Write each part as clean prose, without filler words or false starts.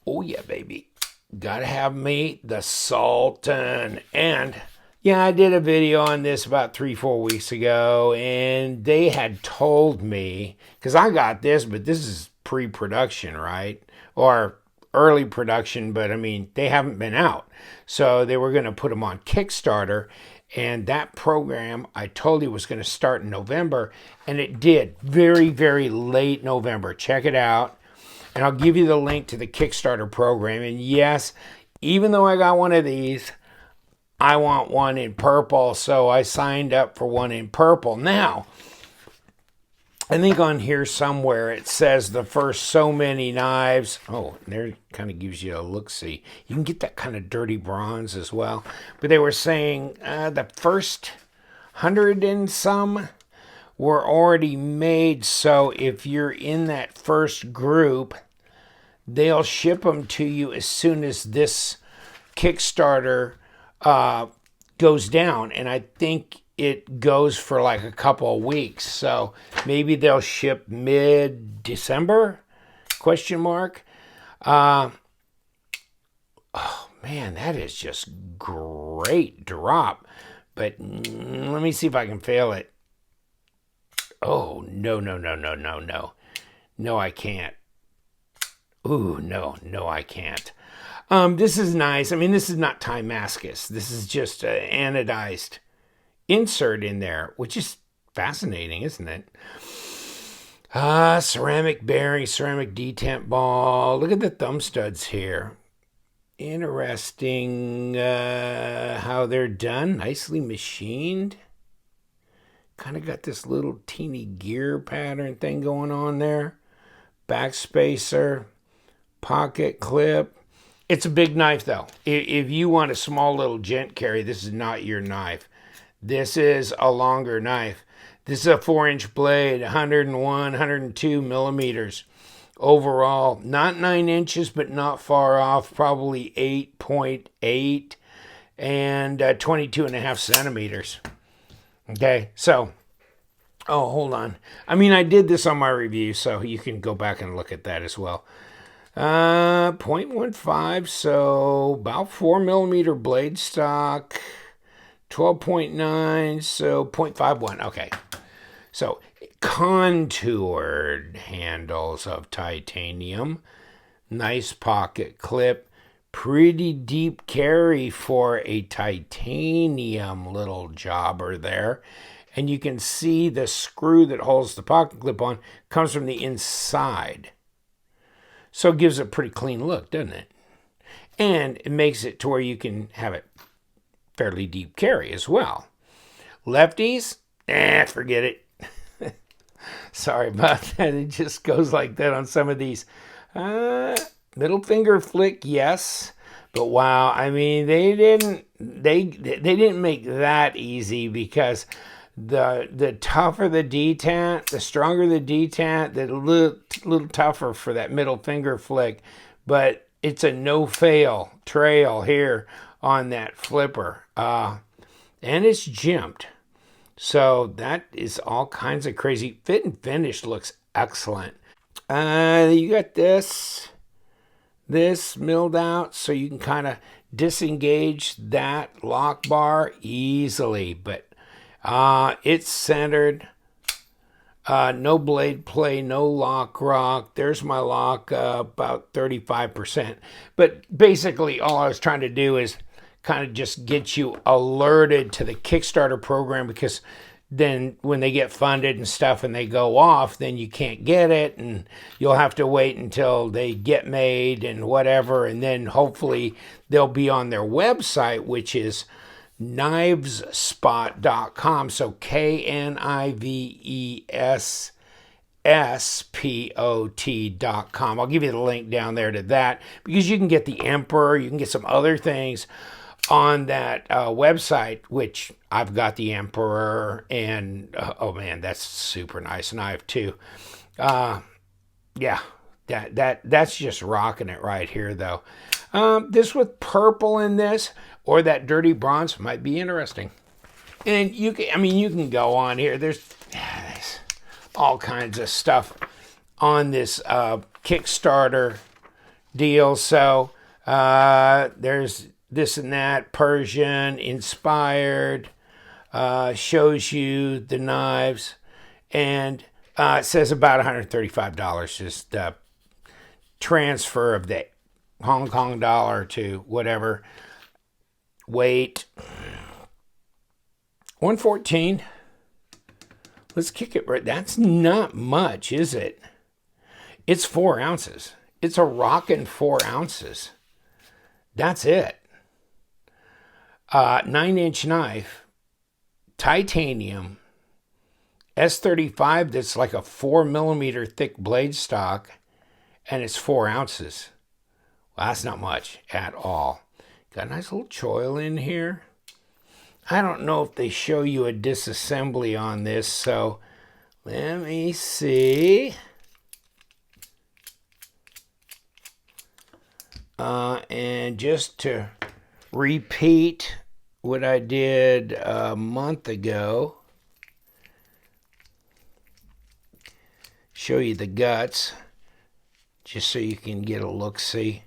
Oh yeah, baby. Gotta have me the Sultan. And yeah, I did a video on this about 3-4 weeks ago, and they had told me, because I got this, but this is pre-production, right? Or early production, but I mean, they haven't been out. So they were going to put them on Kickstarter, and that program I told you was going to start in November, and it did. Very, very late November. Check it out. And I'll give you the link to the Kickstarter program. And yes, even though I got one of these, I want one in purple, so I signed up for one in purple. Now, I think on here somewhere it says the first so many knives. Oh, there kind of gives you a look-see. You can get that kind of dirty bronze as well. But they were saying the first 100 and some were already made. So if you're in that first group, they'll ship them to you as soon as this Kickstarter goes down. And I think it goes for like a couple of weeks. So maybe they'll ship mid-December, question mark. Oh man, that is just great drop. But let me see if I can fail it. Oh, no. No, I can't. Ooh, no, I can't. This is nice. I mean, this is not Damascus. This is just an anodized insert in there, which is fascinating, isn't it? Ceramic bearing, ceramic detent ball. Look at the thumb studs here. Interesting how they're done. Nicely machined. Kind of got this little teeny gear pattern thing going on there. Backspacer. Pocket clip. It's a big knife though. If you want a small little gent carry, this is not your knife. This is a longer knife. This is a 4-inch blade, 101, 102 millimeters. Overall, not 9 inches, but not far off, probably 8.8 and 22.5 centimeters. Okay, so, oh, hold on. I mean, I did this on my review, so you can go back and look at that as well. 0.15, so about 4 millimeter blade stock, 12.9, so 0.51. Okay, so contoured handles of titanium, nice pocket clip, pretty deep carry for a titanium little jobber there. And you can see the screw that holds the pocket clip on comes from the inside. So it gives it a pretty clean look, doesn't it? And it makes it to where you can have it fairly deep carry as well. Lefties, forget it. Sorry about that. It just goes like that on some of these. Middle finger flick, yes. But wow, I mean, they didn't make that easy, because the tougher the detent, the stronger the detent, the little tougher for that middle finger flick. But it's a no-fail trail here on that flipper. And it's jimped. So that is all kinds of crazy. Fit and finish looks excellent. You got this milled out, so you can kind of disengage that lock bar easily. But it's centered. No blade play, no lock rock. There's my lock, about 35%. But basically all I was trying to do is kind of just get you alerted to the Kickstarter program, because then when they get funded and stuff and they go off, then you can't get it, and you'll have to wait until they get made and whatever. And then hopefully they'll be on their website, which is knivesspot.com. So knivesspot.com. I'll give you the link down there to that, because you can get the Emperor, you can get some other things on that website, which I've got the Emperor, and oh man, that's a super nice knife too. Yeah, that's just rocking it right here though. This with purple in this, or that dirty bronze, might be interesting. And you can go on here. There's all kinds of stuff on this Kickstarter deal. So there's this and that, Persian inspired, shows you the knives, and it says about $135, just transfer of the Hong Kong dollar to whatever. Weight 114. Let's kick it right. That's not much, is it? It's 4 ounces. It's a rockin' 4 ounces. That's it. 9-inch knife, titanium, S35. That's like a 4mm thick blade stock, and it's 4 ounces. Well, that's not much at all. Got a nice little choil in here. I don't know if they show you a disassembly on this, so let me see. And just to repeat what I did a month ago, show you the guts, just so you can get a look-see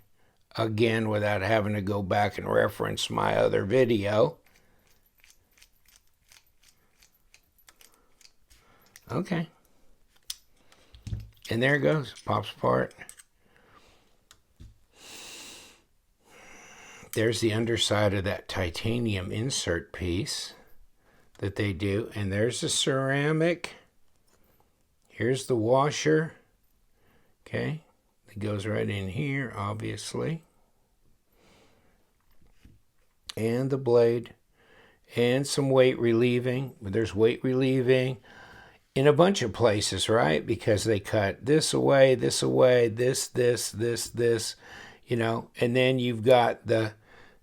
again without having to go back and reference my other video. Okay. And there it goes. Pops apart. There's the underside of that titanium insert piece that they do. And there's the ceramic. Here's the washer. Okay. It goes right in here, obviously. And the blade. And some weight relieving. There's weight relieving in a bunch of places, right? Because they cut this away, this, you know. And then you've got the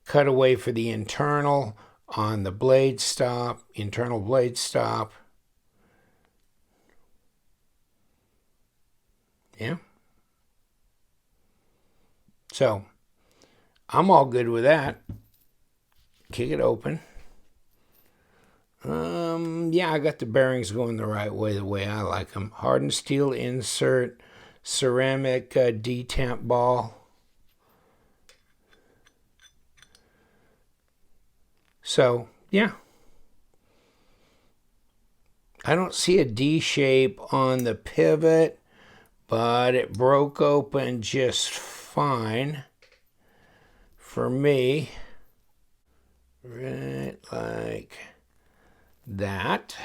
cutaway for the internal on the blade stop, internal blade stop. Yeah. So, I'm all good with that. Kick it open. Yeah, I got the bearings going the right way, the way I like them. Hardened steel insert, ceramic detamp ball. So, yeah. I don't see a D shape on the pivot, but it broke open just fine for me. Right like that.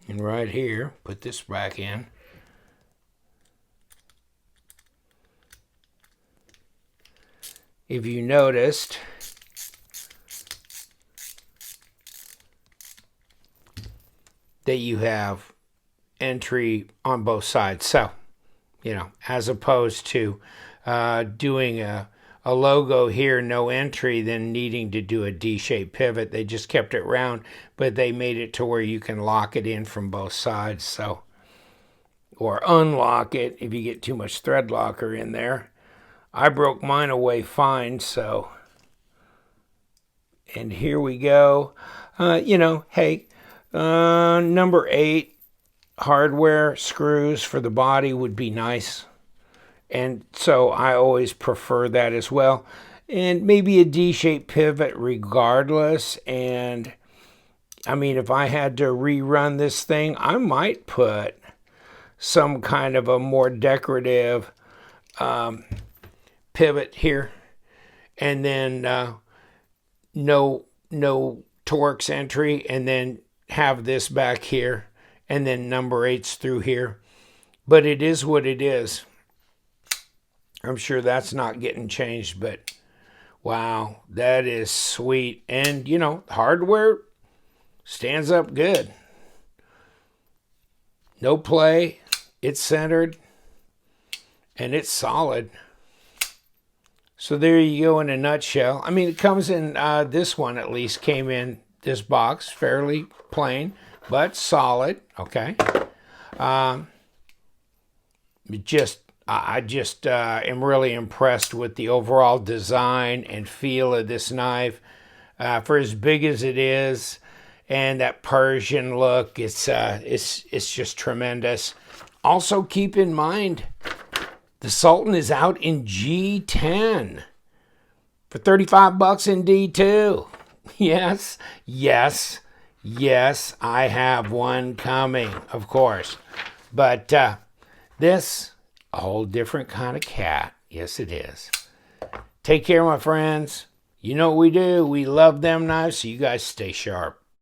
And right here, put this back in. If you noticed, that you have entry on both sides. So, you know, as opposed to doing a logo here, no entry, then needing to do a D-shaped pivot. They just kept it round, but they made it to where you can lock it in from both sides. So, or unlock it if you get too much thread locker in there. I broke mine away fine, so. And here we go. You know, hey, number 8 hardware screws for the body would be nice. And so I always prefer that as well. And maybe a D-shaped pivot regardless. And I mean, if I had to rerun this thing, I might put some kind of a more decorative pivot here. And then no Torx entry, and then have this back here, and then number 8's through here. But it is what it is. I'm sure that's not getting changed, but wow, that is sweet. And, you know, hardware stands up good. No play. It's centered. And it's solid. So there you go in a nutshell. I mean, it comes in, this one at least came in this box, fairly plain, but solid, okay? Just I just am really impressed with the overall design and feel of this knife. For as big as it is, and that Persian look, it's just tremendous. Also, keep in mind, the Sultan is out in G10 for 35 bucks in D2. Yes, yes, yes, I have one coming, of course. But this, a whole different kind of cat. Yes, it is. Take care, my friends. You know what we do. We love them knives, so you guys stay sharp.